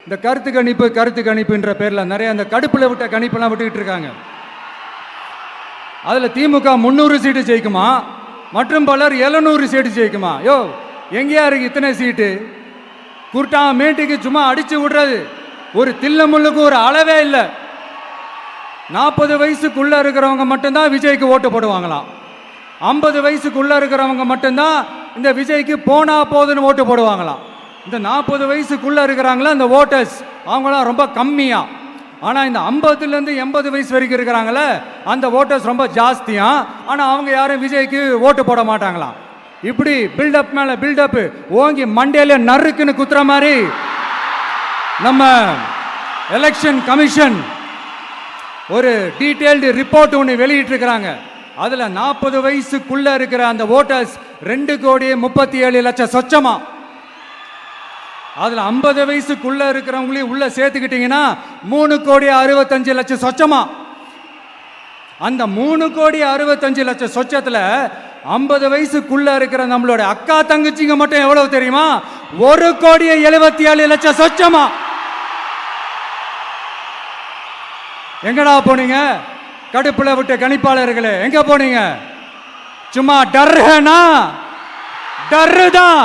இந்த கருத்து கணிப்புன்ற பேர்ல நிறைய அந்த கடுப்புல விட்ட கணிப்பெல்லாம் விட்டுக்கிட்டு இருக்காங்க. அதுல திமுக 300 சீட்டு ஜெயிக்குமா, மற்றும் பலர் 700 சீட்டு ஜெயிக்குமா? யோ எங்கேயா இருக்கு இத்தனை சீட்டு? குருட்டா மேட்டுக்கு சும்மா அடிச்சு விடுறது, ஒரு தில்லமுள்ளுக்கு ஒரு அளவே இல்லை. 40 வயசுக்குள்ள இருக்கிறவங்க மட்டும்தான் விஜய்க்கு ஓட்டு போடுவாங்களாம். 50 வயசுக்குள்ள இருக்கிறவங்க மட்டும்தான் இந்த விஜய்க்கு போனா போதுன்னு ஓட்டு போடுவாங்களாம். இந்த 40 வயசுக்குள்ள இருக்கிறாங்களா இந்த ஓட்டர்ஸ், அவங்களாம் ரொம்ப கம்மியா. ஆனால் இந்த 50லேருந்து 80 வயசு வரைக்கும் இருக்கிறாங்களே அந்த ஓட்டர்ஸ் ரொம்ப ஜாஸ்தியா. ஆனால் அவங்க யாரும் விஜய்க்கு ஓட்டு போட மாட்டாங்களாம். இப்படி பில்டப் மேலே பில்டப் ஓங்கி மண்டேல நறுக்குன்னு குத்துற மாதிரி நம்ம எலெக்ஷன் கமிஷன் ஒரு டீட்டெயில்டு ரிப்போர்ட் ஒன்று வெளியிட்டு இருக்கிறாங்க. அதில் 40 வயசுக்குள்ள இருக்கிற அந்த ஓட்டர்ஸ் 2,37,00,000 சொச்சமா. அதில் 50 வயசுக்குள்ள இருக்கிறவங்களையும் உள்ள சேர்த்துக்கிட்டீங்கன்னா 3,65,00,000 சொச்சமா. அந்த 3,65,00,000 சொச்சத்தில் 50 வயசுக்குள்ள இருக்கிற நம்மளோட அக்கா தங்கச்சிங்க மட்டும் எவ்வளவு தெரியுமா? 1,77,00,000 சொச்சமா. எங்கடா போனீங்க கடுப்புல விட்ட கணிப்பாளர்களே? எங்க போனீங்க? சும்மா டர்னா டர்ரு தான்.